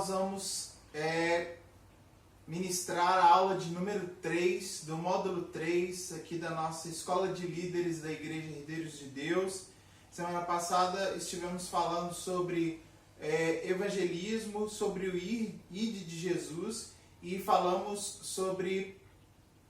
nós vamos ministrar a aula de número 3, do módulo 3, aqui da nossa Escola de Líderes da Igreja Herdeiros de Deus. Semana passada estivemos falando sobre evangelismo, sobre o ide de Jesus, e falamos sobre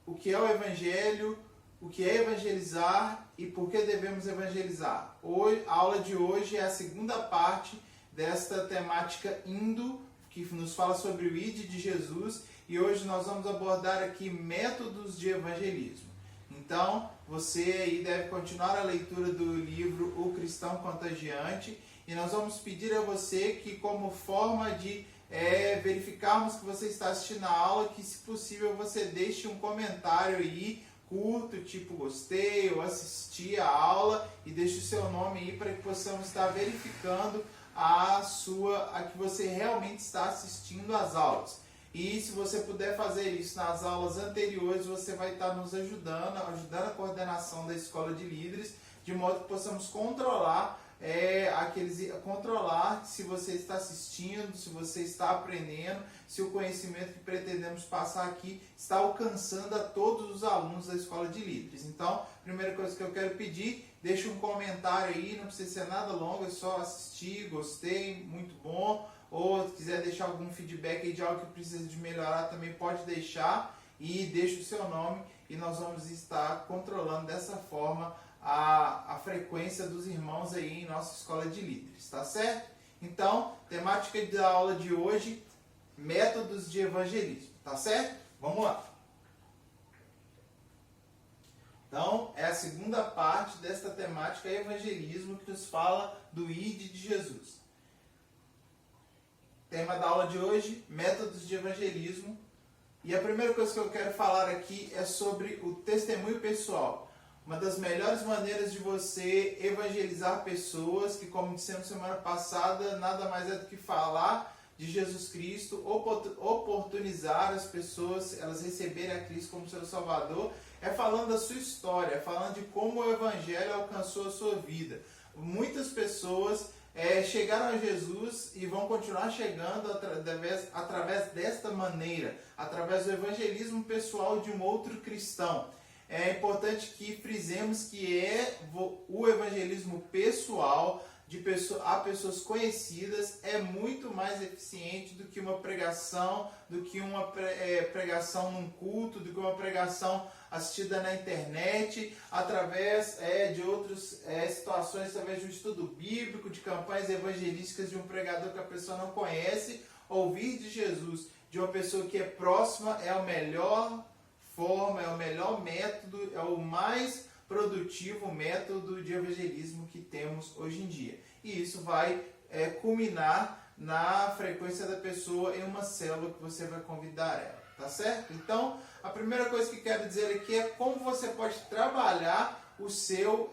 o que é o Evangelho, o que é evangelizar e por que devemos evangelizar. A aula de hoje é a segunda parte desta temática indo, que nos fala sobre o ide de Jesus, e hoje nós vamos abordar aqui métodos de evangelismo. Então, você aí deve continuar a leitura do livro O Cristão Contagiante, e nós vamos pedir a você que, como forma de verificarmos que você está assistindo a aula, que se possível você deixe um comentário aí, curto, tipo gostei ou assisti a aula, e deixe o seu nome aí para que possamos estar verificando a que você realmente está assistindo às aulas. E se você puder fazer isso nas aulas anteriores, você vai estar nos ajudando a coordenação da Escola de Líderes, de modo que possamos controlar se você está assistindo, se você está aprendendo, se o conhecimento que pretendemos passar aqui está alcançando a todos os alunos da Escola de Líderes. Então, primeira coisa que eu quero pedir, deixe um comentário aí, não precisa ser nada longo, é só assistir, gostei, muito bom, ou se quiser deixar algum feedback aí de algo que precisa de melhorar, também pode deixar, e deixe o seu nome, e nós vamos estar controlando dessa forma a frequência dos irmãos aí em nossa Escola de Líderes, tá certo? Então, temática da aula de hoje, métodos de evangelismo, tá certo? Vamos lá! Então, é a segunda parte desta temática evangelismo, que nos fala do ide de Jesus. Tema da aula de hoje, métodos de evangelismo. E a primeira coisa que eu quero falar aqui é sobre o testemunho pessoal. Uma das melhores maneiras de você evangelizar pessoas, que, como dissemos semana passada, nada mais é do que falar de Jesus Cristo, oportunizar as pessoas, elas receberem a Cristo como seu Salvador, é falando da sua história, é falando de como o Evangelho alcançou a sua vida. Muitas pessoas chegaram a Jesus e vão continuar chegando através desta maneira, através do evangelismo pessoal de um outro cristão. É importante que frisemos que o evangelismo pessoal a pessoas conhecidas é muito mais eficiente do que uma pregação, do que uma pregação num culto, do que uma pregação assistida na internet, através de outras situações, através de um estudo bíblico, de campanhas evangelísticas de um pregador que a pessoa não conhece. Ouvir de Jesus de uma pessoa que é próxima é a melhor forma, é o melhor método, é o mais produtivo método de evangelismo que temos hoje em dia. E isso vai culminar na frequência da pessoa em uma célula que você vai convidar ela, tá certo? Então, a primeira coisa que quero dizer aqui é como você pode trabalhar o seu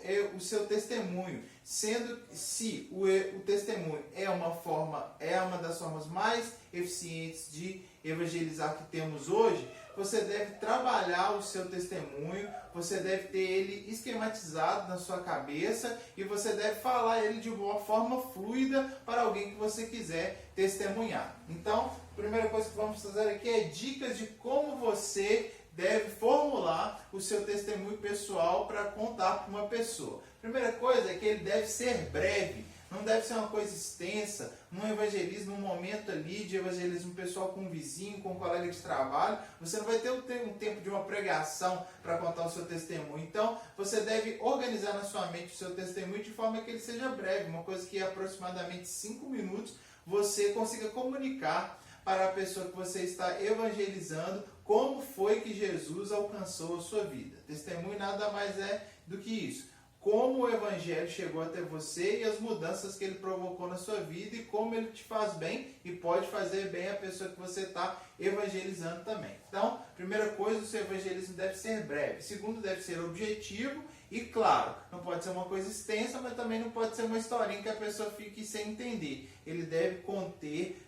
testemunho, sendo se o testemunho é uma das formas mais eficientes de evangelizar que temos hoje. Você deve trabalhar o seu testemunho, você deve ter ele esquematizado na sua cabeça e você deve falar ele de uma forma fluida para alguém que você quiser testemunhar. Então, a primeira coisa que vamos fazer aqui é dicas de como você deve formular o seu testemunho pessoal para contar para uma pessoa. Primeira coisa é que ele deve ser breve. Não deve ser uma coisa extensa, num evangelismo, num momento ali de evangelismo pessoal com um vizinho, com um colega de trabalho. Você não vai ter um tempo de uma pregação para contar o seu testemunho. Então, você deve organizar na sua mente o seu testemunho de forma que ele seja breve. Uma coisa que é aproximadamente 5 minutos, você consiga comunicar para a pessoa que você está evangelizando como foi que Jesus alcançou a sua vida. Testemunho nada mais é do que isso. Como o Evangelho chegou até você e as mudanças que ele provocou na sua vida e como ele te faz bem e pode fazer bem a pessoa que você está evangelizando também. Então, primeira coisa, o seu evangelismo deve ser breve. Segundo, deve ser objetivo e claro. Não pode ser uma coisa extensa, mas também não pode ser uma historinha que a pessoa fique sem entender. Ele deve conter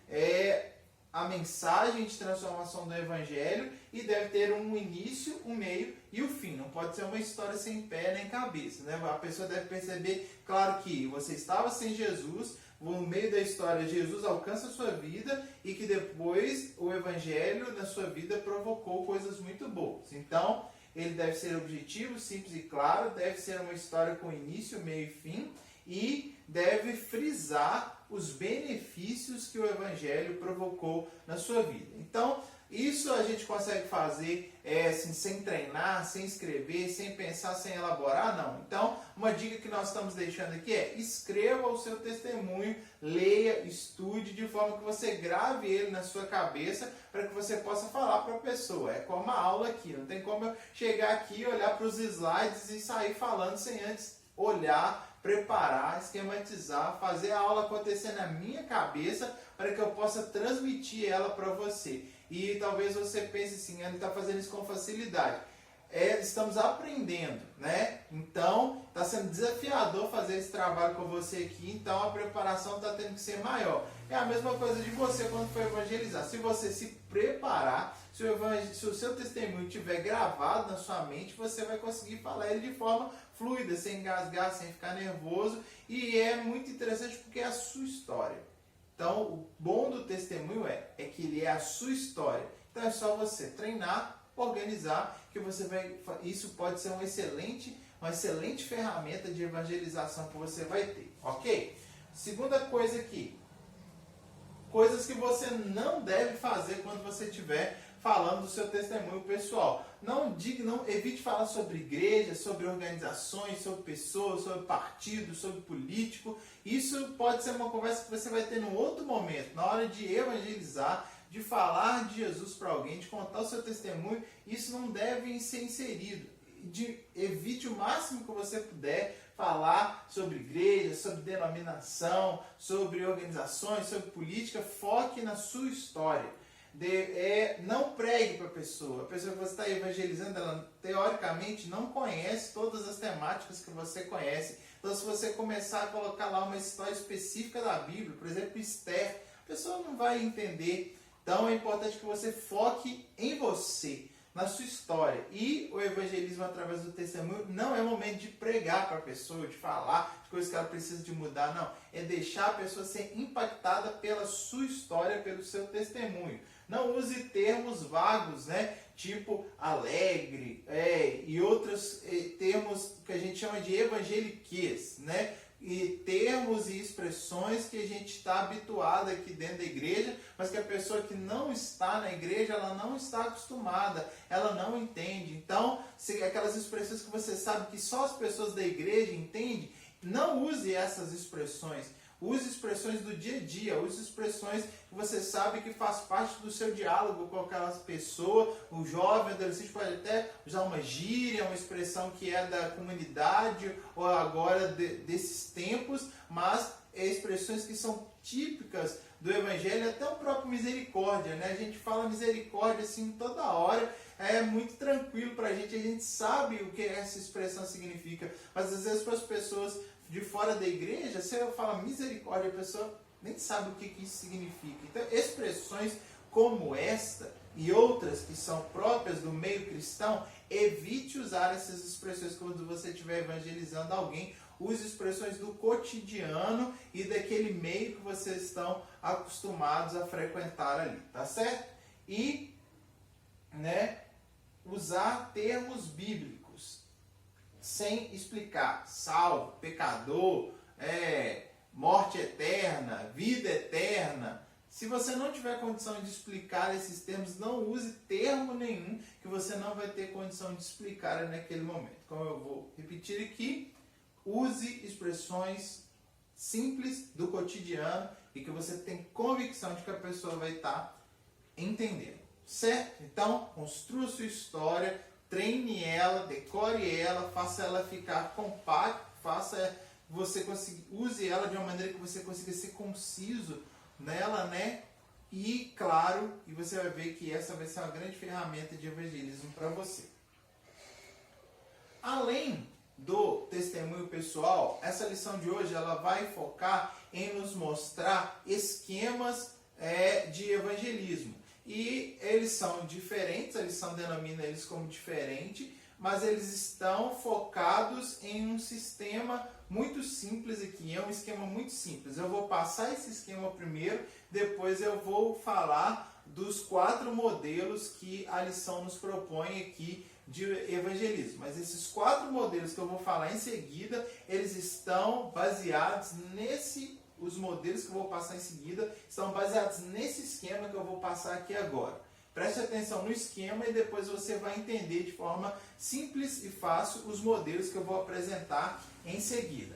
a mensagem de transformação do Evangelho e deve ter um início, um meio e o fim. Não pode ser uma história sem pé nem cabeça, né? A pessoa deve perceber, claro que você estava sem Jesus, no meio da história Jesus alcança a sua vida e que depois o evangelho na sua vida provocou coisas muito boas. Então, ele deve ser objetivo, simples e claro, deve ser uma história com início, meio e fim e deve frisar os benefícios que o evangelho provocou na sua vida. Então, isso a gente consegue fazer assim, sem treinar, sem escrever, sem pensar, sem elaborar? Não. Então, uma dica que nós estamos deixando aqui é: escreva o seu testemunho, leia, estude, de forma que você grave ele na sua cabeça para que você possa falar para a pessoa. É como a aula aqui, não tem como eu chegar aqui, olhar para os slides e sair falando sem antes olhar, preparar, esquematizar, fazer a aula acontecer na minha cabeça para que eu possa transmitir ela para você. E talvez você pense assim, ele está fazendo isso com facilidade. Estamos aprendendo, né? Então, está sendo desafiador fazer esse trabalho com você aqui, então a preparação está tendo que ser maior. É a mesma coisa de você quando for evangelizar. Se você se preparar, se o seu testemunho estiver gravado na sua mente, você vai conseguir falar ele de forma fluida, sem engasgar, sem ficar nervoso. E é muito interessante porque é a sua história. Então, o bom do testemunho é que ele é a sua história. Então, é só você treinar, organizar, que você vai. Isso pode ser uma excelente ferramenta de evangelização que você vai ter, ok? Segunda coisa aqui, coisas que você não deve fazer quando você estiver falando do seu testemunho pessoal. Não evite falar sobre igreja, sobre organizações, sobre pessoas, sobre partido, sobre político. Isso pode ser uma conversa que você vai ter num outro momento, na hora de evangelizar, de falar de Jesus para alguém, de contar o seu testemunho. Isso não deve ser inserido. Evite o máximo que você puder falar sobre igreja, sobre denominação, sobre organizações, sobre política. Foque na sua história. Não pregue para a pessoa que você está evangelizando, ela teoricamente não conhece todas as temáticas que você conhece. Então, se você começar a colocar lá uma história específica da Bíblia, por exemplo, Esther, a pessoa não vai entender. Então, é importante que você foque em você, na sua história. E o evangelismo através do testemunho não é o momento de pregar para a pessoa, de falar de coisas que ela precisa de mudar, não. É deixar a pessoa ser impactada pela sua história, pelo seu testemunho. Não use termos vagos, né? Tipo alegre, e outros termos que a gente chama de evangeliquez, né? E termos e expressões que a gente está habituado aqui dentro da igreja, mas que a pessoa que não está na igreja, ela não está acostumada, ela não entende. Então, se aquelas expressões que você sabe que só as pessoas da igreja entendem, não use essas expressões. Use expressões do dia a dia, use expressões que você sabe que faz parte do seu diálogo com aquela pessoa. O jovem, o adolescente pode até usar uma gíria, uma expressão que é da comunidade ou agora desses tempos, mas expressões que são típicas do evangelho, até o próprio misericórdia, né? A gente fala misericórdia assim toda hora, é muito tranquilo pra gente, a gente sabe o que essa expressão significa, mas às vezes para as pessoas de fora da igreja, se eu falar misericórdia, a pessoa nem sabe o que isso significa. Então, expressões como esta e outras que são próprias do meio cristão, evite usar essas expressões quando você estiver evangelizando alguém. Use expressões do cotidiano e daquele meio que vocês estão acostumados a frequentar ali, tá certo? E, usar termos bíblicos sem explicar. Salvo, pecador, morte eterna, vida eterna. Se você não tiver condição de explicar esses termos, não use termo nenhum que você não vai ter condição de explicar naquele momento. Como eu vou repetir aqui, use expressões simples do cotidiano e que você tem convicção de que a pessoa vai estar entendendo. Certo? Então, construa sua história, treine ela, decore ela, faça ela ficar compacta, use ela de uma maneira que você consiga ser conciso nela, né? E claro, e você vai ver que essa vai ser uma grande ferramenta de evangelismo para você. Além do testemunho pessoal, essa lição de hoje ela vai focar em nos mostrar esquemas de evangelismo. E eles são diferentes, a lição denomina eles como diferente, mas eles estão focados em um sistema muito simples aqui, é um esquema muito simples. Eu vou passar esse esquema primeiro, depois eu vou falar dos 4 modelos que a lição nos propõe aqui de evangelismo. Mas esses 4 modelos que eu vou falar em seguida, eles estão baseados os modelos que eu vou passar em seguida estão baseados nesse esquema que eu vou passar aqui agora. Preste atenção no esquema e depois você vai entender de forma simples e fácil os modelos que eu vou apresentar em seguida.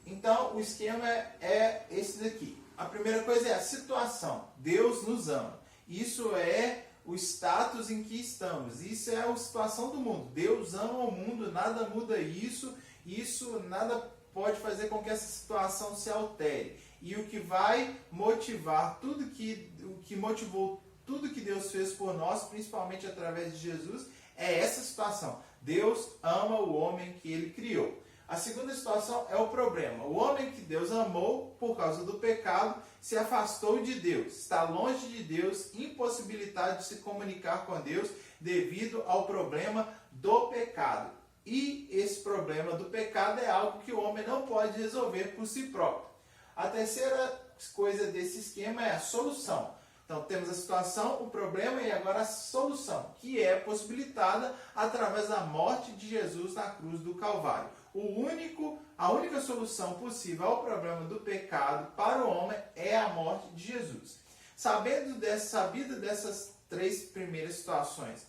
Então, o esquema é esse daqui. A primeira coisa é a situação. Deus nos ama. Isso é o status em que estamos. Isso é a situação do mundo. Deus ama o mundo, nada muda isso. Isso nada pode fazer com que essa situação se altere. E o que vai motivar o que motivou tudo que Deus fez por nós, principalmente através de Jesus, é essa situação. Deus ama o homem que ele criou. A segunda situação é o problema. O homem que Deus amou, por causa do pecado, se afastou de Deus. Está longe de Deus, impossibilitado de se comunicar com Deus devido ao problema do pecado. E esse problema do pecado é algo que o homem não pode resolver por si próprio. A terceira coisa desse esquema é a solução. Então temos a situação, o problema e agora a solução, que é possibilitada através da morte de Jesus na cruz do Calvário. A única solução possível ao problema do pecado para o homem é a morte de Jesus. Sabido dessas 3 primeiras situações,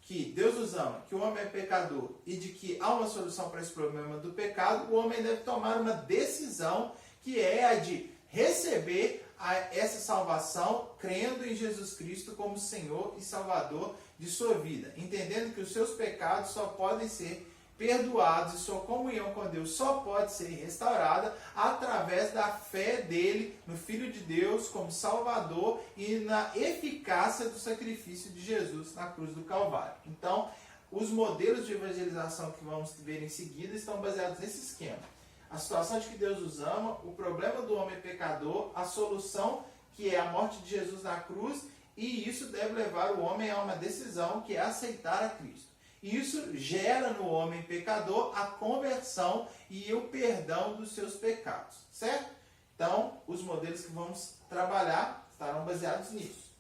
que Deus nos ama, que o homem é pecador e de que há uma solução para esse problema do pecado, o homem deve tomar uma decisão que é a de receber essa salvação crendo em Jesus Cristo como Senhor e Salvador de sua vida, entendendo que os seus pecados só podem ser perdoados e sua comunhão com Deus só pode ser restaurada através da fé dele no Filho de Deus como Salvador e na eficácia do sacrifício de Jesus na cruz do Calvário. Então, os modelos de evangelização que vamos ver em seguida estão baseados nesse esquema. A situação de que Deus os ama, o problema do homem pecador, a solução que é a morte de Jesus na cruz, e isso deve levar o homem a uma decisão que é aceitar a Cristo. E isso gera no homem pecador a conversão e o perdão dos seus pecados, certo? Então, os modelos que vamos trabalhar estarão baseados nisso.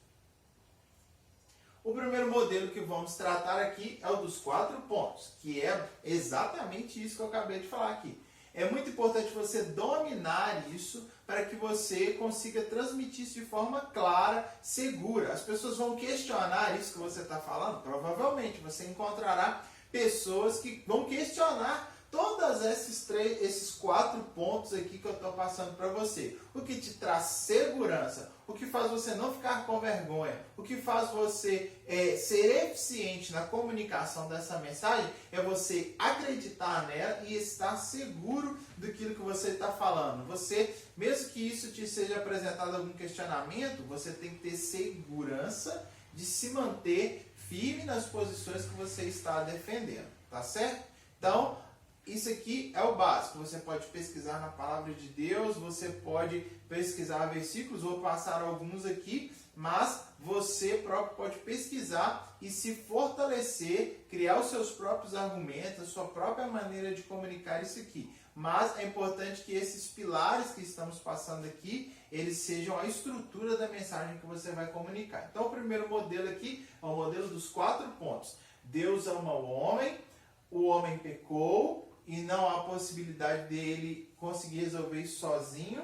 O primeiro modelo que vamos tratar aqui é o dos 4 pontos, que é exatamente isso que eu acabei de falar aqui. É muito importante você dominar isso para que você consiga transmitir isso de forma clara, segura. As pessoas vão questionar isso que você está falando? Provavelmente você encontrará pessoas que vão questionar todos esses 4 pontos aqui que eu estou passando para você. O que te traz segurança, o que faz você não ficar com vergonha, o que faz você ser eficiente na comunicação dessa mensagem é você acreditar nela e estar seguro daquilo que você está falando. Você, mesmo que isso te seja apresentado algum questionamento, você tem que ter segurança de se manter firme nas posições que você está defendendo, tá certo? Então, isso aqui é o básico. Você pode pesquisar na palavra de Deus, você pode pesquisar versículos, vou passar alguns aqui, mas você próprio pode pesquisar e se fortalecer, criar os seus próprios argumentos, a sua própria maneira de comunicar isso aqui. Mas é importante que esses pilares que estamos passando aqui, eles sejam a estrutura da mensagem que você vai comunicar. Então o primeiro modelo aqui é o modelo dos 4 pontos. Deus ama o homem pecou, e não há possibilidade dele conseguir resolver isso sozinho.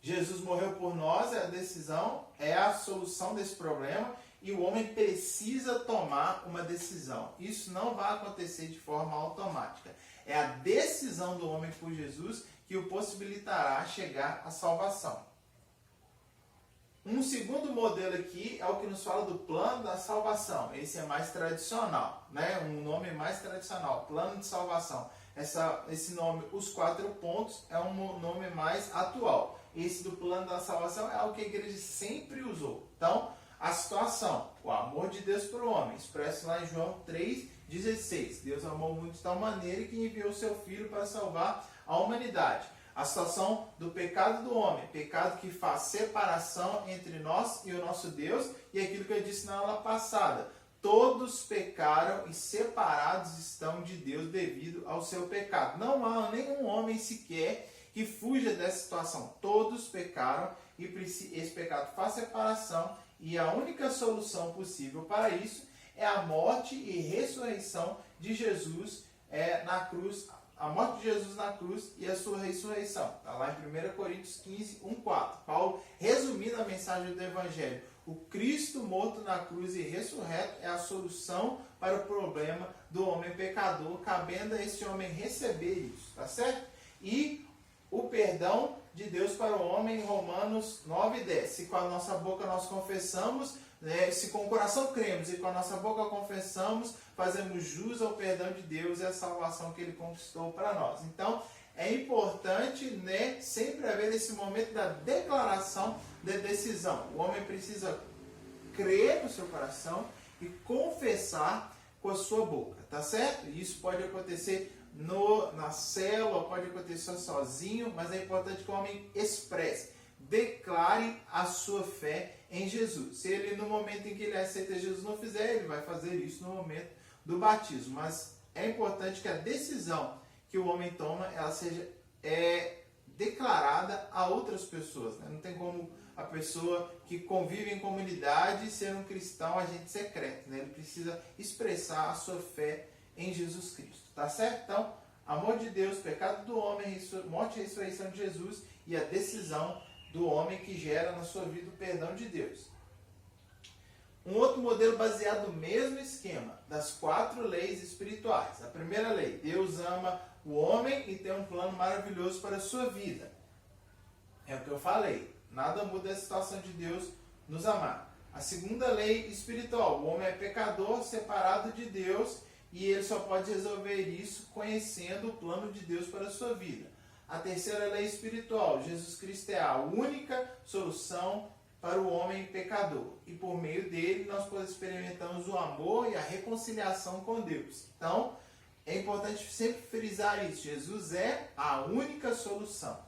Jesus morreu por nós, é a decisão, é a solução desse problema, e o homem precisa tomar uma decisão. Isso não vai acontecer de forma automática. É a decisão do homem por Jesus que o possibilitará chegar à salvação. Um segundo modelo aqui é o que nos fala do plano da salvação. Esse é mais tradicional, né? Um nome mais tradicional, plano de salvação. Esse nome, os 4 pontos, é um nome mais atual. Esse do plano da salvação é algo que a igreja sempre usou. Então, a situação, o amor de Deus para o homem, expresso lá em João 3,16. Deus amou muito de tal maneira que enviou seu Filho para salvar a humanidade. A situação do pecado do homem, pecado que faz separação entre nós e o nosso Deus, e aquilo que eu disse na aula passada, todos pecaram e separados estão de Deus devido ao seu pecado. Não há nenhum homem sequer que fuja dessa situação. Todos pecaram e esse pecado faz separação, e a única solução possível para isso é a morte e ressurreição de Jesus na cruz, a morte de Jesus na cruz e a sua ressurreição. Está lá em 1 Coríntios 15, 1, 4. Paulo, resumindo a mensagem do Evangelho, o Cristo morto na cruz e ressurreto é a solução para o problema do homem pecador, cabendo a esse homem receber isso, tá certo? E o perdão de Deus para o homem, em Romanos 9, 10. Se com a nossa boca nós confessamos, se com o coração cremos e com a nossa boca confessamos, fazemos jus ao perdão de Deus e à salvação que Ele conquistou para nós. Então, é importante, sempre haver esse momento da declaração de decisão. O homem precisa crer no seu coração e confessar com a sua boca, tá certo? Isso pode acontecer na célula, pode acontecer sozinho, mas é importante que o homem expresse, declare a sua fé em Jesus. Se ele, no momento em que ele aceita Jesus, não fizer, ele vai fazer isso no momento do batismo. Mas é importante que a decisão que o homem toma, ela seja declarada a outras pessoas. Né? Não tem como a pessoa que convive em comunidade ser um cristão agente secreto. Né? Ele precisa expressar a sua fé em Jesus Cristo. Tá certo? Então, amor de Deus, pecado do homem, morte e ressurreição de Jesus e a decisão do homem que gera na sua vida o perdão de Deus. Um outro modelo baseado no mesmo esquema, das 4 leis espirituais. A primeira lei, Deus ama o homem e tem um plano maravilhoso para a sua vida. É o que eu falei, nada muda a situação de Deus nos amar. A segunda lei espiritual, o homem é pecador, separado de Deus, e ele só pode resolver isso conhecendo o plano de Deus para a sua vida. A terceira lei espiritual, Jesus Cristo é a única solução para o homem pecador. E por meio dele nós experimentamos o amor e a reconciliação com Deus. Então, é importante sempre frisar isso. Jesus é a única solução.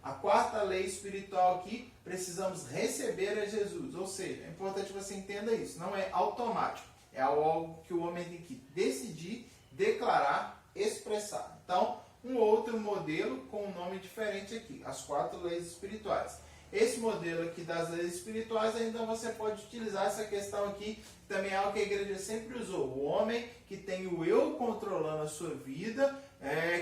A quarta lei espiritual aqui, precisamos receber a Jesus. Ou seja, é importante que você entenda isso. Não é automático. É algo que o homem tem que decidir, declarar, expressar. Então, um outro modelo com um nome diferente aqui. As 4 leis espirituais. Esse modelo aqui das leis espirituais, ainda você pode utilizar essa questão aqui, também é algo que a igreja sempre usou. O homem que tem o eu controlando a sua vida,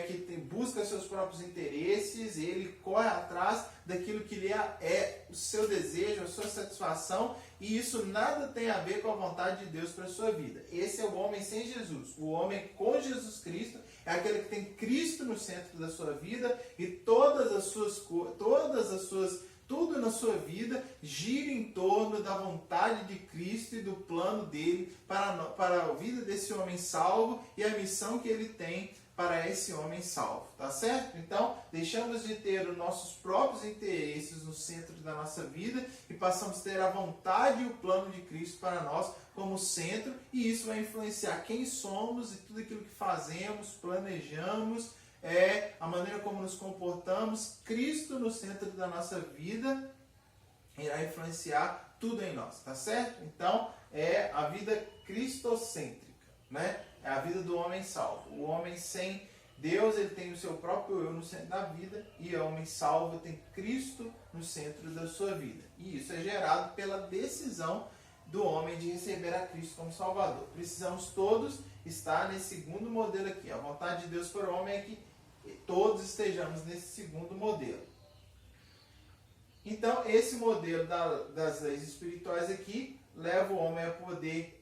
que busca seus próprios interesses, ele corre atrás daquilo que lhe é o seu desejo, a sua satisfação, e isso nada tem a ver com a vontade de Deus para a sua vida. Esse é o homem sem Jesus. O homem com Jesus Cristo é aquele que tem Cristo no centro da sua vida e tudo na sua vida gira em torno da vontade de Cristo e do plano dele para a vida desse homem salvo e a missão que ele tem para esse homem salvo, tá certo? Então, deixamos de ter os nossos próprios interesses no centro da nossa vida e passamos a ter a vontade e o plano de Cristo para nós como centro, e isso vai influenciar quem somos e tudo aquilo que fazemos, planejamos, a maneira como nos comportamos. Cristo no centro da nossa vida irá influenciar tudo em nós, tá certo? Então, é a vida cristocêntrica, né? É a vida do homem salvo. O homem sem Deus, ele tem o seu próprio eu no centro da vida, e o homem salvo tem Cristo no centro da sua vida. E isso é gerado pela decisão do homem de receber a Cristo como Salvador. Precisamos todos estar nesse segundo modelo aqui. A vontade de Deus para o homem é que todos estejamos nesse segundo modelo. Então, esse modelo das leis espirituais aqui leva o homem a poder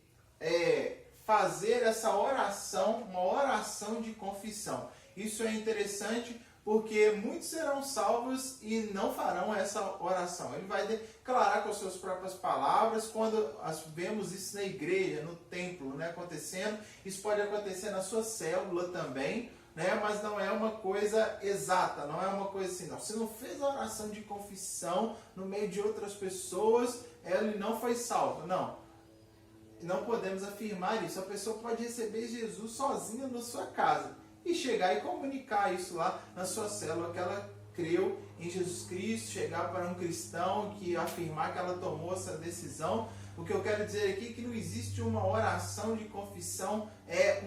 fazer essa oração, uma oração de confissão. Isso é interessante porque muitos serão salvos e não farão essa oração. Ele vai declarar com as suas próprias palavras. Quando vemos isso na igreja, no templo, né, acontecendo, isso pode acontecer na sua célula também, né, mas não é uma coisa exata, não é uma coisa assim, não. Se não fez a oração de confissão no meio de outras pessoas, ele não foi salvo. Não podemos afirmar isso. A pessoa pode receber Jesus sozinha na sua casa e chegar e comunicar isso lá na sua célula, que ela creu em Jesus Cristo, chegar para um cristão que afirmar que ela tomou essa decisão, O que eu quero dizer aqui é que não existe uma oração de confissão,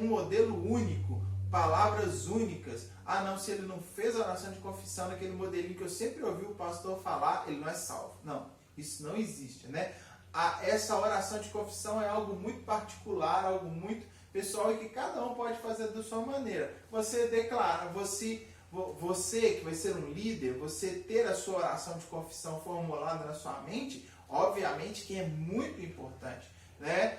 um modelo único, palavras únicas. Ah não, se ele não fez a oração de confissão naquele modelinho que eu sempre ouvi o pastor falar, ele não é salvo. Não, isso não existe, né? Essa oração de confissão é algo muito particular, algo muito pessoal e que cada um pode fazer da sua maneira. Você declara, você que vai ser um líder, você ter a sua oração de confissão formulada na sua mente, obviamente que é muito importante, né?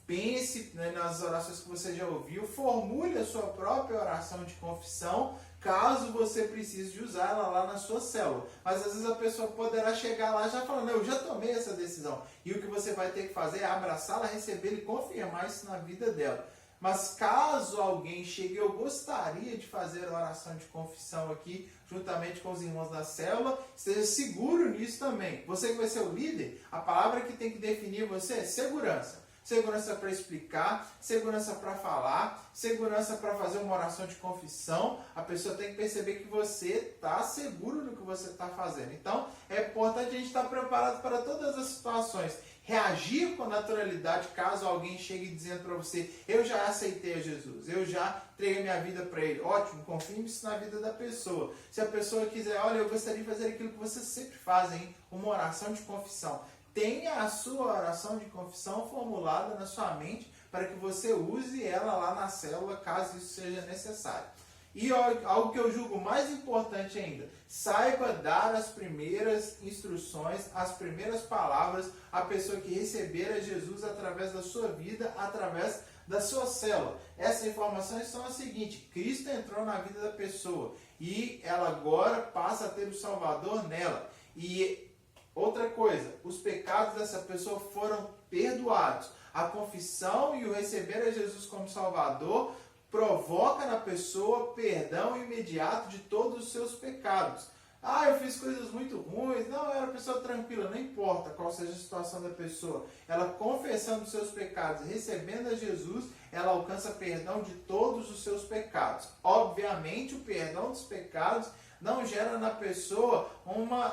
Pense, né, nas orações que você já ouviu, formule a sua própria oração de confissão, caso você precise de usar ela lá na sua célula. Mas às vezes a pessoa poderá chegar lá já falando, eu já tomei essa decisão. E o que você vai ter que fazer é abraçá-la, recebê-la e confirmar isso na vida dela. Mas caso alguém chegue, eu gostaria de fazer a oração de confissão aqui, juntamente com os irmãos da célula, esteja seguro nisso também. Você que vai ser o líder, a palavra que tem que definir você é segurança. Segurança para explicar, segurança para falar, segurança para fazer uma oração de confissão. A pessoa tem que perceber que você está seguro no que você está fazendo. Então, é importante a gente estar preparado para todas as situações. Reagir com naturalidade caso alguém chegue dizendo para você, eu já aceitei a Jesus, eu já entreguei minha vida para Ele. Ótimo, confirme isso na vida da pessoa. Se a pessoa quiser, olha, eu gostaria de fazer aquilo que vocês sempre fazem, uma oração de confissão. Tenha a sua oração de confissão formulada na sua mente para que você use ela lá na célula, caso isso seja necessário. E algo que eu julgo mais importante ainda, saiba dar as primeiras instruções, as primeiras palavras à pessoa que receber a Jesus através da sua vida, através da sua célula. Essas informações são as seguintes: Cristo entrou na vida da pessoa e ela agora passa a ter o Salvador nela. E outra coisa, os pecados dessa pessoa foram perdoados. A confissão e o receber a Jesus como Salvador provoca na pessoa perdão imediato de todos os seus pecados. Ah, eu fiz coisas muito ruins. Não, eu era uma pessoa tranquila. Não importa qual seja a situação da pessoa. Ela confessando os seus pecados, recebendo a Jesus, ela alcança perdão de todos os seus pecados. Obviamente, o perdão dos pecados não gera na pessoa uma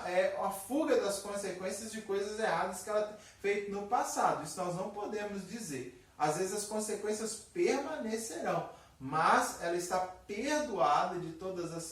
fuga das consequências de coisas erradas que ela fez no passado. Isso nós não podemos dizer. Às vezes as consequências permanecerão, mas ela está perdoada de todas as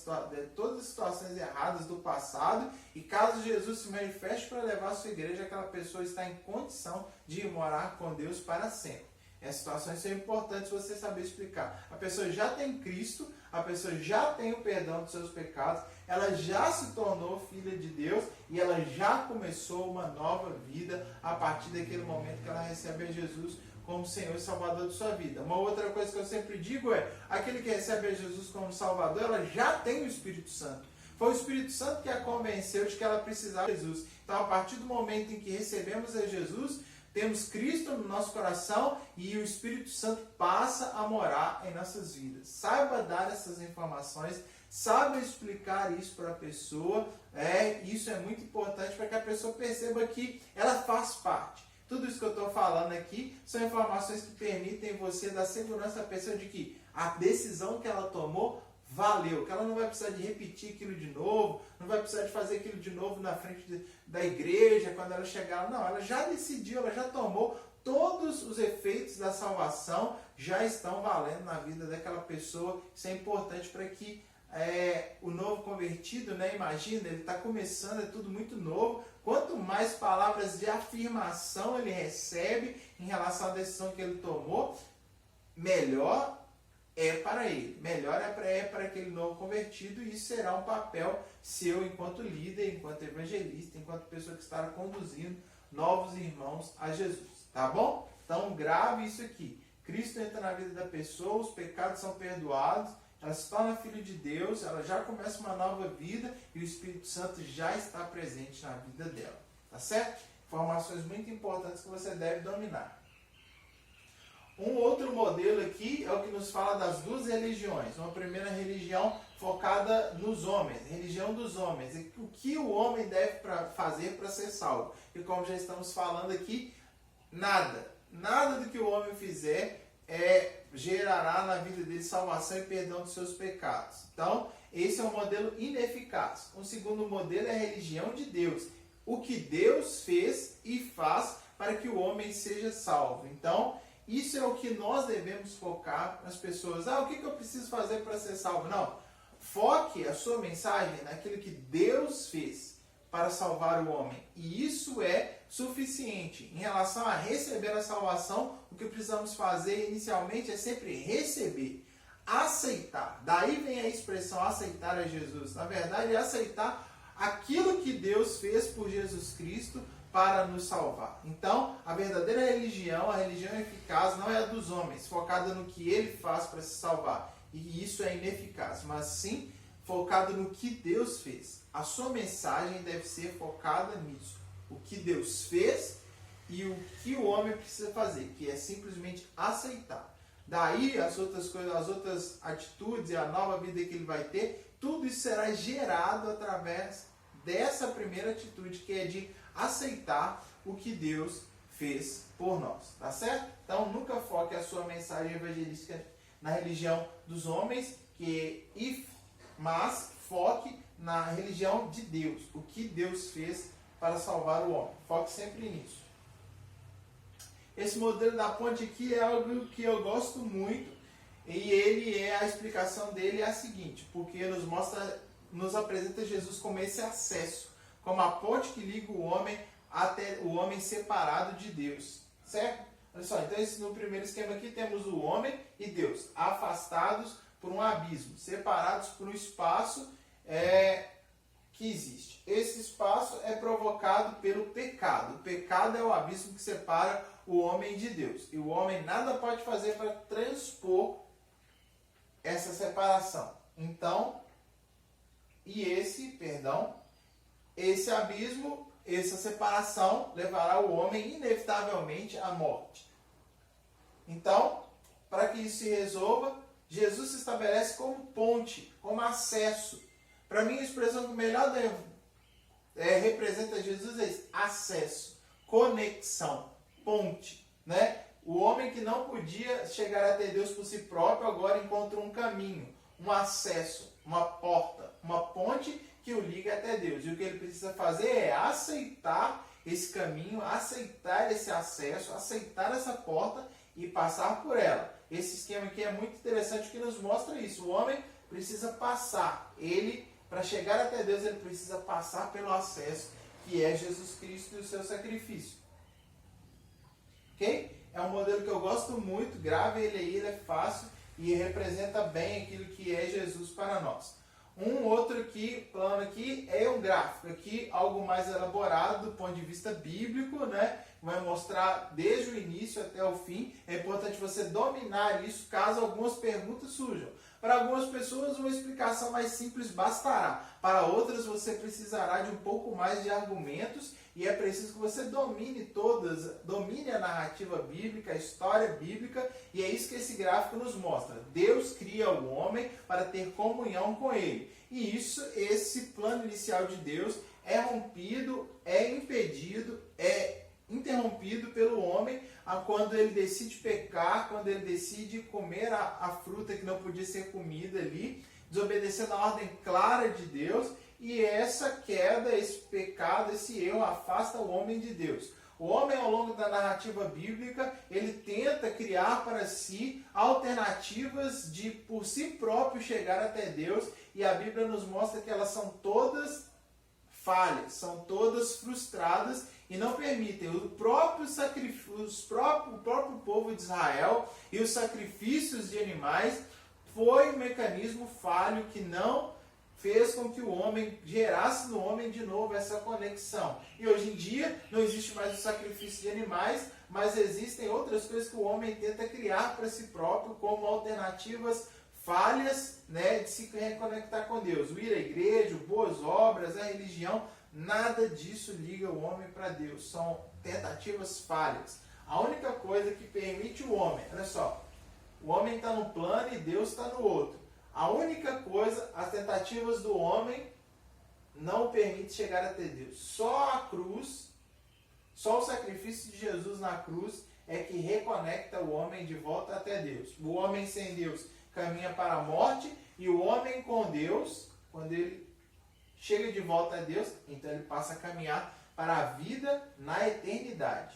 situações erradas do passado, e caso Jesus se manifeste para levar a sua igreja, aquela pessoa está em condição de ir morar com Deus para sempre. Essas situações são importantes você saber explicar. A pessoa já tem Cristo, a pessoa já tem o perdão dos seus pecados, ela já se tornou filha de Deus e ela já começou uma nova vida a partir daquele momento que ela recebe a Jesus como Senhor e Salvador de sua vida. Uma outra coisa que eu sempre digo é, aquele que recebe a Jesus como Salvador, ela já tem o Espírito Santo. Foi o Espírito Santo que a convenceu de que ela precisava de Jesus. Então, a partir do momento em que recebemos a Jesus, temos Cristo no nosso coração e o Espírito Santo passa a morar em nossas vidas. Saiba dar essas informações, saiba explicar isso para a pessoa. Isso é muito importante para que a pessoa perceba que ela faz parte. Tudo isso que eu estou falando aqui são informações que permitem você dar segurança à pessoa de que a decisão que ela tomou valeu, que ela não vai precisar de repetir aquilo de novo, não vai precisar de fazer aquilo de novo na frente da igreja, quando ela chegar. Não, ela já decidiu, ela já tomou, todos os efeitos da salvação já estão valendo na vida daquela pessoa. Isso é importante para que o novo convertido, né, imagina, ele está começando, é tudo muito novo. Quanto mais palavras de afirmação ele recebe em relação à decisão que ele tomou, melhor é para ele, melhor é para aquele novo convertido, e isso será um papel seu enquanto líder, enquanto evangelista, enquanto pessoa que estará conduzindo novos irmãos a Jesus, tá bom? Então grave isso aqui: Cristo entra na vida da pessoa, os pecados são perdoados, ela se torna filho de Deus, ela já começa uma nova vida e o Espírito Santo já está presente na vida dela, tá certo? Informações muito importantes que você deve dominar. Um outro modelo aqui é o que nos fala das duas religiões. Uma primeira religião focada nos homens, religião dos homens. O que o homem deve fazer para ser salvo? E como já estamos falando aqui, nada do que o homem fizer gerará na vida dele salvação e perdão dos seus pecados. Então, esse é um modelo ineficaz. Um segundo modelo é a religião de Deus. O que Deus fez e faz para que o homem seja salvo. Então, isso é o que nós devemos focar nas pessoas. O que eu preciso fazer para ser salvo? Não. Foque a sua mensagem naquilo que Deus fez para salvar o homem. E isso é suficiente. Em relação a receber a salvação, o que precisamos fazer inicialmente é sempre receber, aceitar. Daí vem a expressão aceitar a Jesus. Na verdade, é aceitar aquilo que Deus fez por Jesus Cristo para nos salvar. Então, a verdadeira religião, a religião eficaz, não é a dos homens, focada no que ele faz para se salvar. E isso é ineficaz, mas sim focado no que Deus fez. A sua mensagem deve ser focada nisso. O que Deus fez e o que o homem precisa fazer, que é simplesmente aceitar. Daí as outras coisas, as outras atitudes e a nova vida que ele vai ter, tudo isso será gerado através dessa primeira atitude, que é de aceitar o que Deus fez por nós, tá certo? Então nunca foque a sua mensagem evangelística na religião dos homens, mas foque na religião de Deus, o que Deus fez para salvar o homem. Foque sempre nisso. Esse modelo da ponte aqui é algo que eu gosto muito, e a explicação dele é a seguinte, porque nos apresenta Jesus como esse acesso, como a ponte que liga o homem até o homem separado de Deus, certo? Olha só, então no primeiro esquema aqui temos o homem e Deus, afastados por um abismo, separados por um espaço que existe. Esse espaço é provocado pelo pecado. O pecado é o abismo que separa o homem de Deus. E o homem nada pode fazer para transpor essa separação. Então, esse abismo, essa separação levará o homem inevitavelmente à morte. Então, para que isso se resolva, Jesus se estabelece como ponte, como acesso. Para mim, a expressão que melhor representa Jesus é acesso, conexão, ponte, né? O homem que não podia chegar até Deus por si próprio, agora encontra um caminho, um acesso, uma porta, uma ponte que o liga até Deus. E o que ele precisa fazer é aceitar esse caminho, aceitar esse acesso, aceitar essa porta e passar por ela. Esse esquema aqui é muito interessante, que nos mostra isso. O homem precisa passar. Para chegar até Deus, ele precisa passar pelo acesso, que é Jesus Cristo e o seu sacrifício. Ok? É um modelo que eu gosto muito, grave ele aí, ele é fácil e representa bem aquilo que é Jesus para nós. Um outro plano aqui é um gráfico, aqui algo mais elaborado do ponto de vista bíblico, né? Vai mostrar desde o início até o fim. É importante você dominar isso caso algumas perguntas surjam. Para algumas pessoas, uma explicação mais simples bastará. Para outras, você precisará de um pouco mais de argumentos, e é preciso que você domine a narrativa bíblica, a história bíblica, e é isso que esse gráfico nos mostra. Deus cria o homem para ter comunhão com ele. E esse plano inicial de Deus é rompido, é impedido, é interrompido pelo homem quando ele decide pecar, quando ele decide comer a fruta que não podia ser comida ali, desobedecendo a ordem clara de Deus, e essa queda, esse pecado, esse erro afasta o homem de Deus. O homem, ao longo da narrativa bíblica, ele tenta criar para si alternativas de, por si próprio, chegar até Deus, e a Bíblia nos mostra que elas são todas falhas, são todas frustradas e não permitem. O próprio povo de Israel e os sacrifícios de animais foi um mecanismo falho que não fez com que o homem gerasse no homem de novo essa conexão. E hoje em dia não existe mais o sacrifício de animais, mas existem outras coisas que o homem tenta criar para si próprio como alternativas falhas, né, de se reconectar com Deus. O ir à igreja, boas obras, a religião, nada disso liga o homem para Deus. São tentativas falhas. A única coisa que permite o homem, olha só, o homem está num plano e Deus está no outro. A única coisa, as tentativas do homem não permitem chegar até Deus. Só a cruz, só o sacrifício de Jesus na cruz é que reconecta o homem de volta até Deus. O homem sem Deus caminha para a morte, e o homem com Deus, quando ele chega de volta a Deus, então ele passa a caminhar para a vida na eternidade.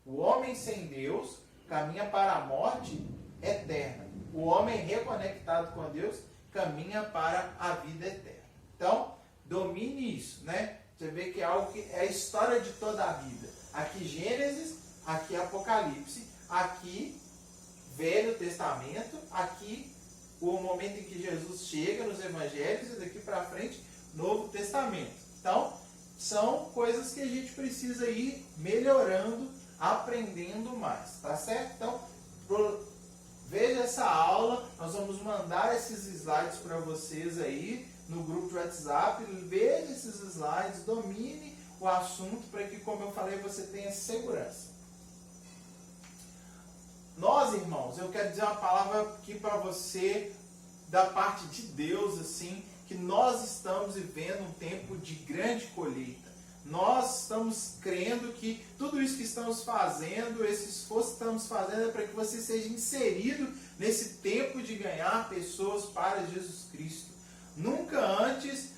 O homem sem Deus caminha para a morte eterna. O homem reconectado com Deus caminha para a vida eterna. Então, domine isso, né? Você vê que é algo que é a história de toda a vida. Aqui Gênesis, aqui Apocalipse, aqui Velho Testamento, aqui o momento em que Jesus chega nos Evangelhos e daqui para frente Novo Testamento. Então, são coisas que a gente precisa ir melhorando, aprendendo mais, tá certo? Então, veja essa aula, nós vamos mandar esses slides para vocês aí no grupo de WhatsApp, veja esses slides, domine o assunto para que, como eu falei, você tenha segurança. Nós, irmãos, eu quero dizer uma palavra aqui para você, da parte de Deus, assim, que nós estamos vivendo um tempo de grande colheita. Nós estamos crendo que tudo isso que estamos fazendo, esse esforço que estamos fazendo é para que você seja inserido nesse tempo de ganhar pessoas para Jesus Cristo. Nunca antes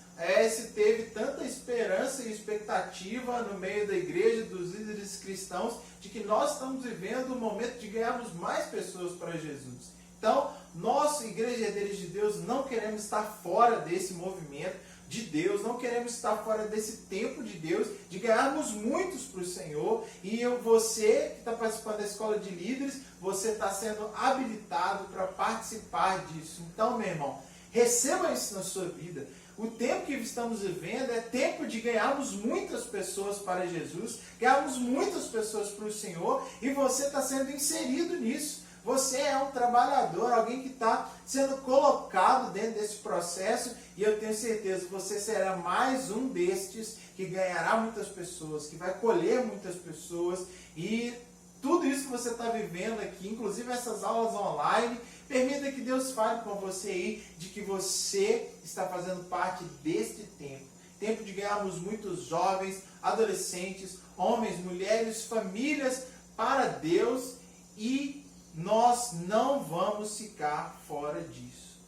se teve tanta esperança e expectativa no meio da igreja, dos líderes cristãos, de que nós estamos vivendo um momento de ganharmos mais pessoas para Jesus. Então, nós, Igreja Herdeiros de Deus, não queremos estar fora desse movimento de Deus, não queremos estar fora desse tempo de Deus, de ganharmos muitos para o Senhor. E você que está participando da escola de líderes, você está sendo habilitado para participar disso. Então, meu irmão, receba isso na sua vida. O tempo que estamos vivendo é tempo de ganharmos muitas pessoas para Jesus, ganharmos muitas pessoas para o Senhor, e você está sendo inserido nisso. Você é um trabalhador, alguém que está sendo colocado dentro desse processo, e eu tenho certeza que você será mais um destes que ganhará muitas pessoas, que vai colher muitas pessoas, e tudo isso que você está vivendo aqui, inclusive essas aulas online, permita que Deus fale com você aí de que você está fazendo parte deste tempo. Tempo de ganharmos muitos jovens, adolescentes, homens, mulheres, famílias para Deus, e nós não vamos ficar fora disso.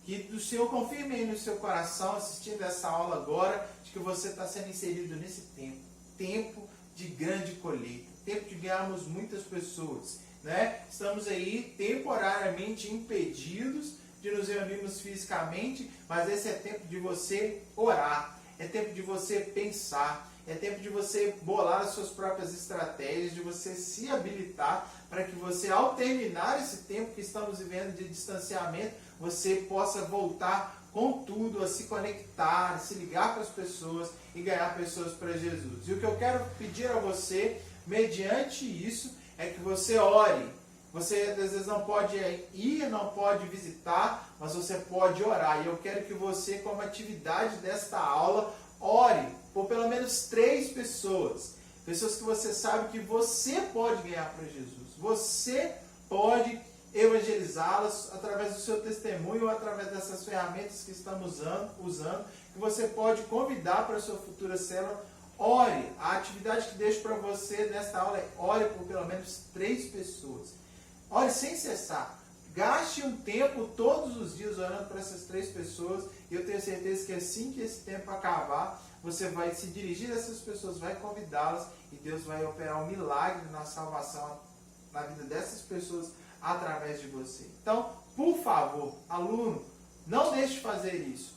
Que o Senhor confirme aí no seu coração, assistindo essa aula agora, de que você está sendo inserido nesse tempo. Tempo de grande colheita. Tempo de ganharmos muitas pessoas. Né? Estamos aí temporariamente impedidos de nos reunirmos fisicamente, mas esse é tempo de você orar. É tempo de você pensar. É tempo de você bolar as suas próprias estratégias, de você se habilitar para que você, ao terminar esse tempo que estamos vivendo de distanciamento, você possa voltar com tudo, a se conectar, a se ligar para as pessoas e ganhar pessoas para Jesus. E o que eu quero pedir a você, mediante isso, é que você ore. Você às vezes não pode ir, não pode visitar, mas você pode orar. E eu quero que você, como atividade desta aula, ore por pelo menos 3 pessoas. Pessoas que você sabe que você pode ganhar para Jesus. Você pode evangelizá-las através do seu testemunho ou através dessas ferramentas que estamos usando, que você pode convidar para a sua futura célula. Ore. A atividade que deixo para você nesta aula é ore por pelo menos 3 pessoas. Ore sem cessar. Gaste um tempo todos os dias orando para essas 3 pessoas, e eu tenho certeza que assim que esse tempo acabar, você vai se dirigir a essas pessoas, vai convidá-las, e Deus vai operar um milagre na salvação na vida dessas pessoas através de você. Então, por favor, aluno, não deixe de fazer isso.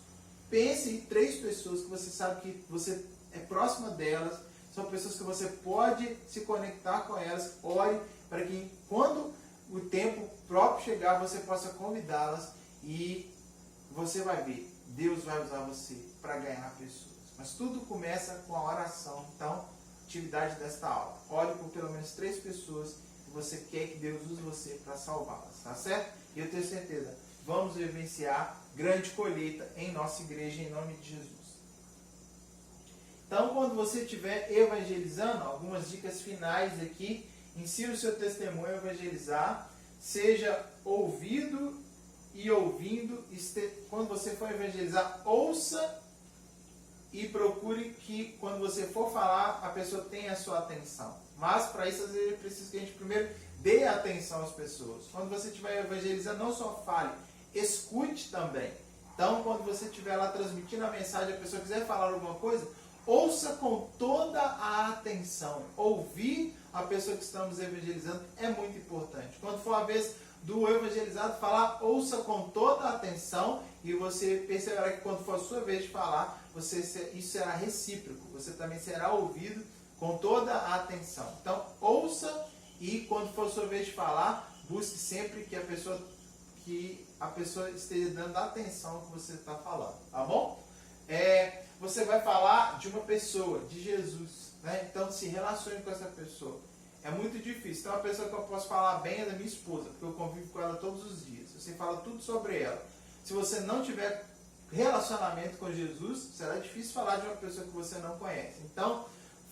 Pense em 3 pessoas que você sabe que você é próxima delas, são pessoas que você pode se conectar com elas. Ore para que quando o tempo próprio chegar, você possa convidá-las, e você vai ver, Deus vai usar você para ganhar pessoas. Mas tudo começa com a oração. Então, atividade desta aula. Ore por pelo menos 3 pessoas que você quer que Deus use você para salvá-las, tá certo? E eu tenho certeza, vamos vivenciar grande colheita em nossa igreja, em nome de Jesus. Então, quando você estiver evangelizando, algumas dicas finais aqui. Insira o seu testemunho a evangelizar. Seja ouvido e ouvindo. Quando você for evangelizar, ouça e procure que, quando você for falar, a pessoa tenha a sua atenção. Mas, para isso, às vezes, é preciso que a gente primeiro dê atenção às pessoas. Quando você estiver evangelizando, não só fale, escute também. Então, quando você estiver lá transmitindo a mensagem, a pessoa quiser falar alguma coisa, ouça com toda a atenção. Ouvir a pessoa que estamos evangelizando é muito importante. Quando for a vez do evangelizado falar, ouça com toda a atenção, e você perceberá que quando for a sua vez de falar, isso será recíproco. Você também será ouvido com toda a atenção. Então, ouça, e quando for a sua vez de falar, busque sempre que a pessoa esteja dando atenção ao que você está falando, tá bom? Você vai falar de uma pessoa, de Jesus, né? Então se relacione com essa pessoa. É muito difícil. Então, uma pessoa que eu posso falar bem é da minha esposa, porque eu convivo com ela todos os dias. Você fala tudo sobre ela. Se você não tiver relacionamento com Jesus, será difícil falar de uma pessoa que você não conhece. Então,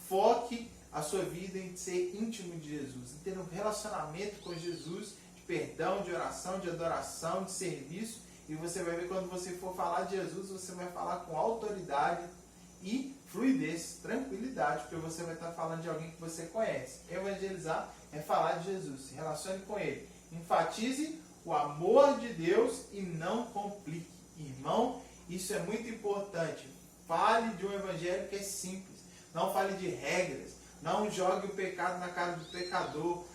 foque a sua vida em ser íntimo de Jesus, em ter um relacionamento com Jesus, de perdão, de oração, de adoração, de serviço. E você vai ver, quando você for falar de Jesus, você vai falar com autoridade e fluidez, tranquilidade, porque você vai estar falando de alguém que você conhece. Evangelizar é falar de Jesus, se relacione com Ele. Enfatize o amor de Deus e não complique. Irmão, isso é muito importante. Fale de um evangelho que é simples. Não fale de regras. Não jogue o pecado na cara do pecador.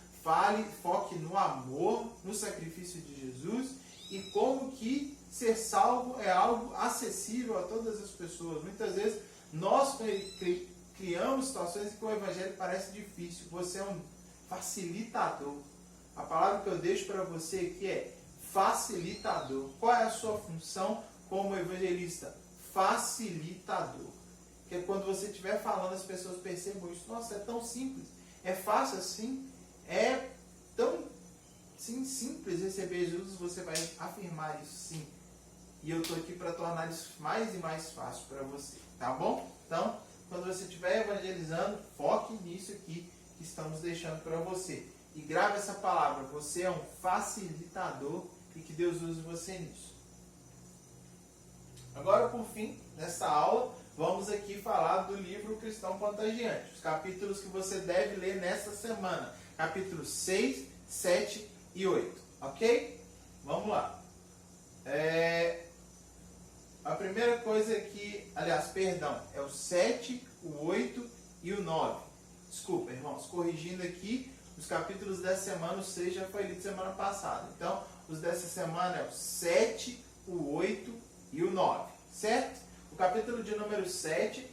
Foque no amor, no sacrifício de Jesus, e como que ser salvo é algo acessível a todas as pessoas. Muitas vezes nós criamos situações em que o evangelho parece difícil. Você é um facilitador. A palavra que eu deixo para você aqui é facilitador. Qual é a sua função como evangelista? Facilitador. Que quando você estiver falando, as pessoas percebam isso. Nossa, é tão simples. É fácil assim. É tão simples receber Jesus. Você vai afirmar isso sim. E eu estou aqui para tornar isso mais e mais fácil para você. Tá bom? Então, quando você estiver evangelizando, foque nisso aqui que estamos deixando para você. E grave essa palavra. Você é um facilitador e que Deus use você nisso. Agora, por fim, nessa aula, vamos aqui falar do livro Cristão Contagiante. Os capítulos que você deve ler nessa semana. Capítulos 6, 7 e 8. Ok? Vamos lá. A primeira coisa aqui, é o 7, o 8 e o 9. Desculpa, irmãos, corrigindo aqui, os capítulos dessa semana, o 6 já foi lido semana passada. Então, os dessa semana é o 7, o 8 e o 9, certo? O capítulo de número 7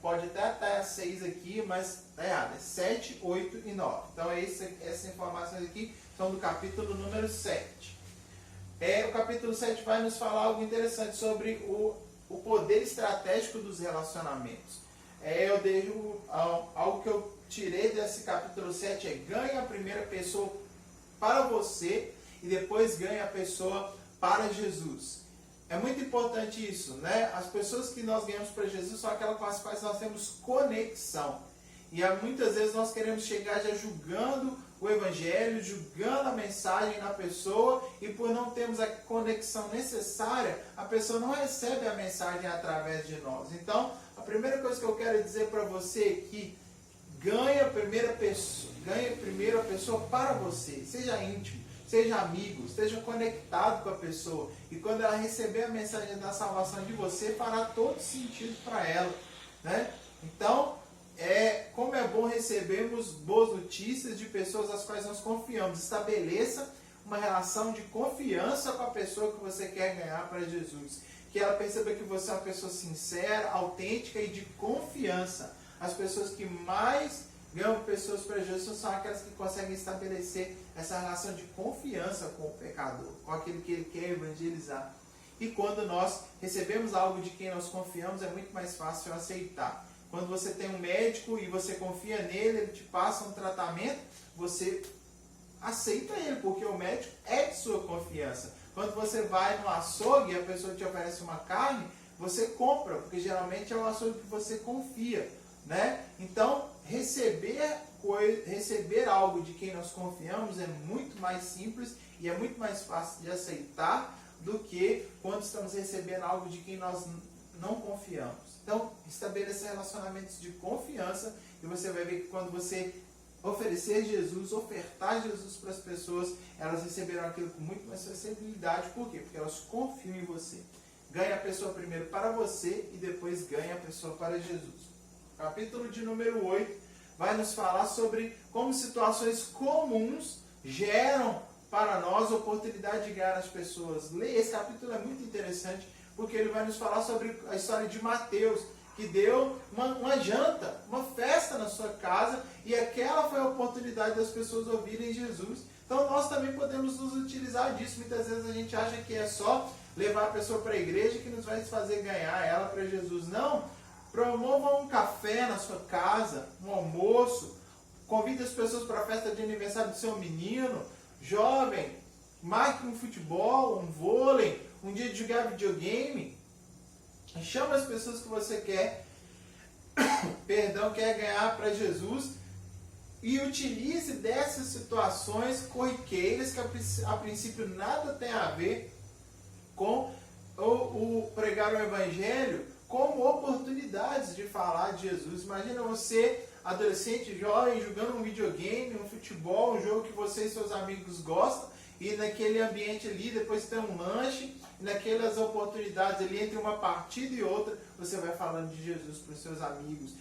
pode até estar 6 aqui, mas está errado, é 7, 8 e 9. Então, essas informações aqui são do capítulo número 7. O capítulo 7 vai nos falar algo interessante sobre o poder estratégico dos relacionamentos. Algo que eu tirei desse capítulo 7 é: ganhe a primeira pessoa para você e depois ganhe a pessoa para Jesus. É muito importante isso, né? As pessoas que nós ganhamos para Jesus são aquelas com as quais nós temos conexão. E muitas vezes nós queremos chegar já julgando o evangelho, julgando a mensagem na pessoa, e por não termos a conexão necessária, a pessoa não recebe a mensagem através de nós. Então, a primeira coisa que eu quero dizer para você é que ganhe primeiro a pessoa para você. Seja íntimo, seja amigo, esteja conectado com a pessoa. E quando ela receber a mensagem da salvação de você, fará todo sentido para ela, né? Então, como é bom recebermos boas notícias de pessoas às quais nós confiamos. Estabeleça uma relação de confiança com a pessoa que você quer ganhar para Jesus. Que ela perceba que você é uma pessoa sincera, autêntica e de confiança. As pessoas que mais ganham pessoas para Jesus são aquelas que conseguem estabelecer essa relação de confiança com o pecador, com aquele que ele quer evangelizar. E quando nós recebemos algo de quem nós confiamos, é muito mais fácil aceitar. Quando você tem um médico e você confia nele, ele te passa um tratamento, você aceita ele, porque o médico é de sua confiança. Quando você vai no açougue e a pessoa te oferece uma carne, você compra, porque geralmente é o açougue que você confia, né? Então, receber algo de quem nós confiamos é muito mais simples e é muito mais fácil de aceitar do que quando estamos recebendo algo de quem nós não confiamos. Então, estabeleça relacionamentos de confiança e você vai ver que quando você oferecer Jesus, ofertar Jesus para as pessoas, elas receberão aquilo com muito mais facilidade. Por quê? Porque elas confiam em você. ganhe a pessoa primeiro para você e depois ganhe a pessoa para Jesus. O capítulo de número 8 vai nos falar sobre como situações comuns geram para nós oportunidade de ganhar as pessoas. Esse capítulo é muito interessante porque ele vai nos falar sobre a história de Mateus, que deu uma janta, uma festa na sua casa, e aquela foi a oportunidade das pessoas ouvirem Jesus. Então nós também podemos nos utilizar disso. Muitas vezes a gente acha que é só levar a pessoa para a igreja que nos vai fazer ganhar ela para Jesus. Não, promova um café na sua casa, um almoço, convide as pessoas para a festa de aniversário do seu menino, jovem, marque um futebol, um vôlei, um dia de jogar videogame. Chama as pessoas que você quer ganhar para Jesus e utilize dessas situações corriqueiras que a princípio nada tem a ver com o pregar o evangelho como oportunidades de falar de Jesus. Imagina você, adolescente, jovem, jogando um videogame, um futebol, um jogo que você e seus amigos gostam, e naquele ambiente ali, depois tem um lanche, e naquelas oportunidades ali, entre uma partida e outra, você vai falando de Jesus para os seus amigos.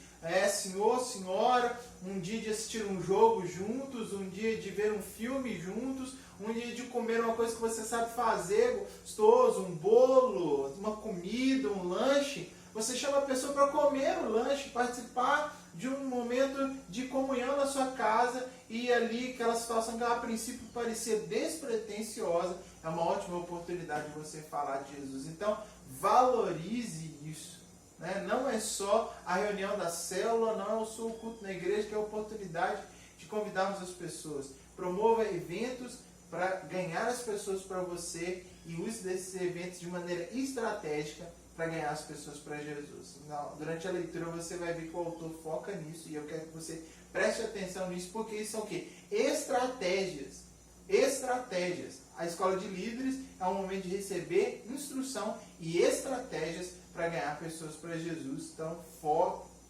Senhor, senhora, um dia de assistir um jogo juntos, um dia de ver um filme juntos, um dia de comer uma coisa que você sabe fazer, gostoso, um bolo, uma comida, um lanche. Você chama a pessoa para comer o lanche, participar de um momento de comunhão na sua casa, e ali aquela situação que a princípio parecia despretensiosa, é uma ótima oportunidade de você falar de Jesus. Então, valorize isso. Né? Não é só a reunião da célula, não é só o culto na igreja, que é a oportunidade de convidarmos as pessoas. Promova eventos para ganhar as pessoas para você e use desses eventos de maneira estratégica para ganhar as pessoas para Jesus. Durante a leitura você vai ver que o autor foca nisso, e eu quero que você preste atenção nisso, porque isso são o quê? Estratégias. Estratégias. A escola de líderes é um momento de receber instrução e estratégias para ganhar pessoas para Jesus. Então,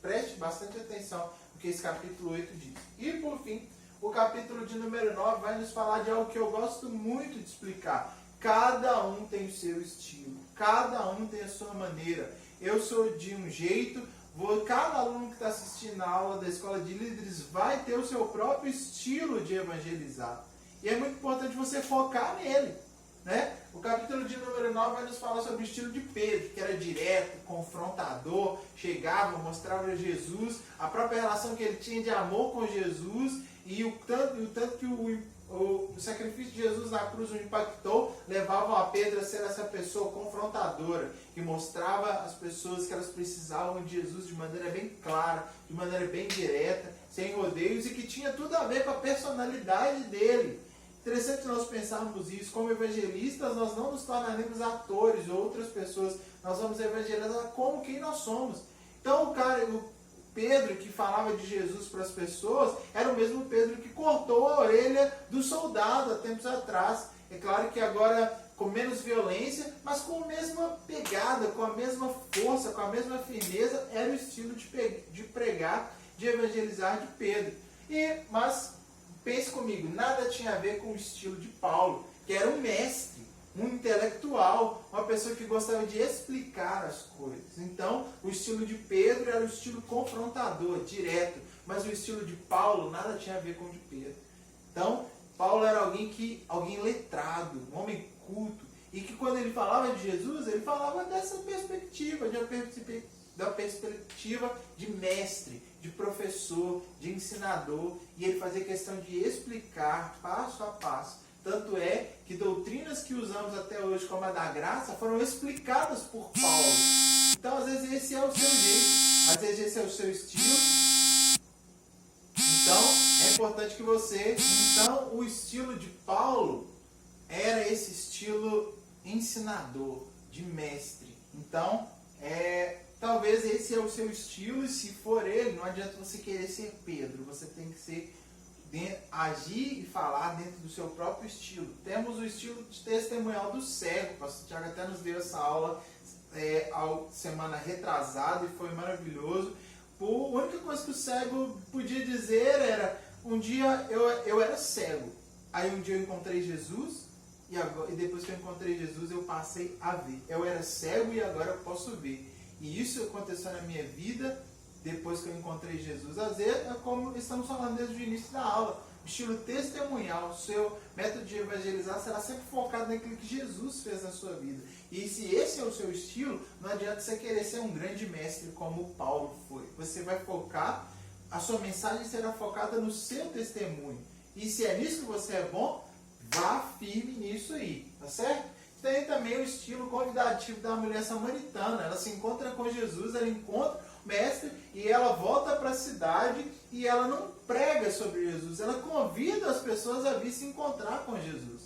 preste bastante atenção no que esse capítulo 8 diz. E, por fim, o capítulo de número 9 vai nos falar de algo que eu gosto muito de explicar. Cada um tem o seu estilo, cada um tem a sua maneira. Eu sou de um jeito, cada aluno que está assistindo a aula da escola de líderes vai ter o seu próprio estilo de evangelizar. E é muito importante você focar nele. Né? O capítulo de número 9 vai nos falar sobre o estilo de Pedro, que era direto, confrontador, chegava, mostrava Jesus, a própria relação que ele tinha de amor com Jesus, e o tanto que o sacrifício de Jesus na cruz o impactou, levava a Pedro a ser essa pessoa confrontadora, que mostrava às pessoas que elas precisavam de Jesus de maneira bem clara, de maneira bem direta, sem rodeios, e que tinha tudo a ver com a personalidade dele. Interessante nós pensarmos isso. Como evangelistas, nós não nos tornaremos atores ou outras pessoas. Nós vamos evangelizar como quem nós somos. Então o Pedro que falava de Jesus para as pessoas era o mesmo Pedro que cortou a orelha do soldado há tempos atrás. É claro que agora com menos violência, mas com a mesma pegada, com a mesma força, com a mesma firmeza, era o estilo de pregar, de evangelizar de Pedro. Mas pense comigo, nada tinha a ver com o estilo de Paulo, que era um mestre, um intelectual, uma pessoa que gostava de explicar as coisas. Então, o estilo de Pedro era o estilo confrontador, direto, mas o estilo de Paulo nada tinha a ver com o de Pedro. Então, Paulo era alguém letrado, um homem culto, e que quando ele falava de Jesus, ele falava dessa perspectiva, da perspectiva de mestre, de professor, de ensinador, e ele fazia questão de explicar passo a passo. Tanto é que doutrinas que usamos até hoje, como a da graça, foram explicadas por Paulo. Então, às vezes, esse é o seu jeito, às vezes, esse é o seu estilo. Então, é importante que você... Então, o estilo de Paulo era esse estilo ensinador, de mestre. Então, talvez esse é o seu estilo, e se for ele, não adianta você querer ser Pedro, você tem que agir e falar dentro do seu próprio estilo. Temos o estilo de testemunhal do cego, o pastor Tiago até nos deu essa aula semana retrasada e foi maravilhoso. A única coisa que o cego podia dizer era, um dia eu era cego, aí um dia eu encontrei Jesus, e depois que eu encontrei Jesus, eu passei a ver. Eu era cego e agora eu posso ver. E isso aconteceu na minha vida depois que eu encontrei Jesus. Às vezes, é como estamos falando desde o início da aula, o estilo testemunhal, o seu método de evangelizar será sempre focado naquilo que Jesus fez na sua vida. E se esse é o seu estilo, não adianta você querer ser um grande mestre como Paulo foi. Você vai focar, a sua mensagem será focada no seu testemunho. E se é nisso que você é bom, vá firme nisso aí, tá certo? Tem também o estilo convidativo da mulher samaritana. Ela se encontra com Jesus, ela encontra o mestre e ela volta para a cidade e ela não prega sobre Jesus, ela convida as pessoas a vir se encontrar com Jesus.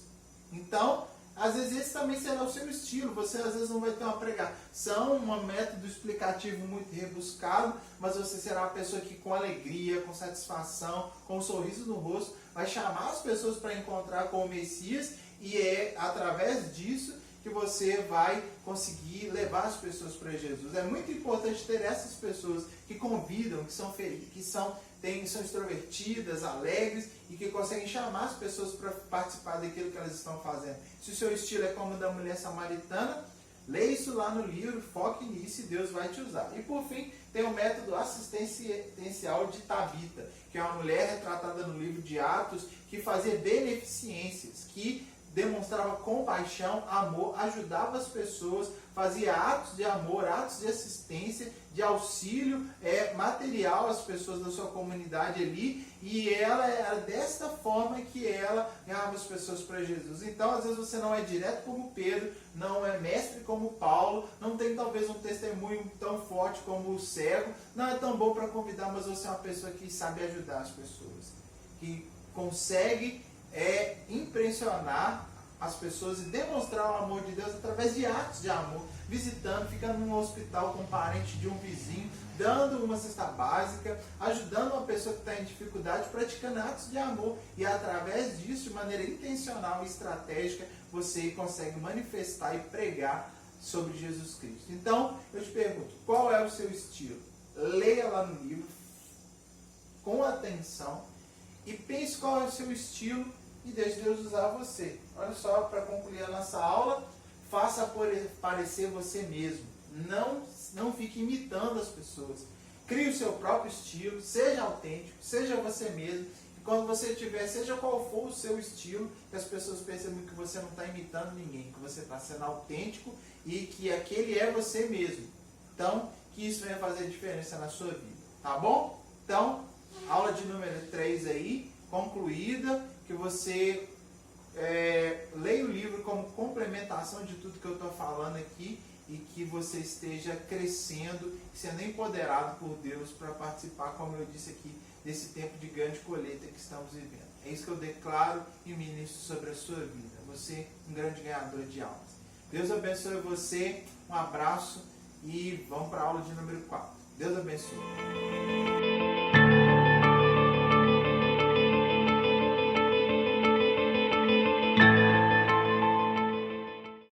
Então, às vezes esse também será o seu estilo. Você às vezes não vai ter uma pregação, um método explicativo muito rebuscado, mas você será uma pessoa que com alegria, com satisfação, com um sorriso no rosto, vai chamar as pessoas para encontrar com o Messias, e é através disso que você vai conseguir levar as pessoas para Jesus. É muito importante ter essas pessoas que convidam, que são felizes, que são extrovertidas, alegres e que conseguem chamar as pessoas para participar daquilo que elas estão fazendo. Se o seu estilo é como o da mulher samaritana, leia isso lá no livro, foque nisso e Deus vai te usar. E por fim, tem o método assistencial de Tabita, que é uma mulher retratada no livro de Atos, que fazia beneficências, que demonstrava compaixão, amor, ajudava as pessoas, fazia atos de amor, atos de assistência, de auxílio material às pessoas da sua comunidade ali, e ela era desta forma que ela ganhava as pessoas para Jesus. Então, às vezes você não é direto como Pedro, não é mestre como Paulo, não tem talvez um testemunho tão forte como o cego, não é tão bom para convidar, mas você é uma pessoa que sabe ajudar as pessoas, que consegue impressionar as pessoas e demonstrar o amor de Deus através de atos de amor, visitando, ficando num hospital com um parente de um vizinho, dando uma cesta básica, ajudando uma pessoa que está em dificuldade, praticando atos de amor, e através disso, de maneira intencional e estratégica, você consegue manifestar e pregar sobre Jesus Cristo. Então, eu te pergunto, qual é o seu estilo? Leia lá no livro, com atenção, e pense qual é o seu estilo e deixe Deus usar você. Olha só, para concluir a nossa aula, faça parecer você mesmo. Não fique imitando as pessoas. Crie o seu próprio estilo, seja autêntico, seja você mesmo. E quando você tiver, seja qual for o seu estilo, que as pessoas percebam que você não está imitando ninguém, que você está sendo autêntico e que aquele é você mesmo. Então, que isso venha fazer diferença na sua vida. Tá bom? Então, aula de número 3 aí, concluída, que você leia o livro como complementação de tudo que eu estou falando aqui e que você esteja crescendo, sendo empoderado por Deus para participar, como eu disse aqui, desse tempo de grande colheita que estamos vivendo. É isso que eu declaro e ministro sobre a sua vida. Você, um grande ganhador de almas. Deus abençoe você, um abraço e vamos para a aula de número 4. Deus abençoe.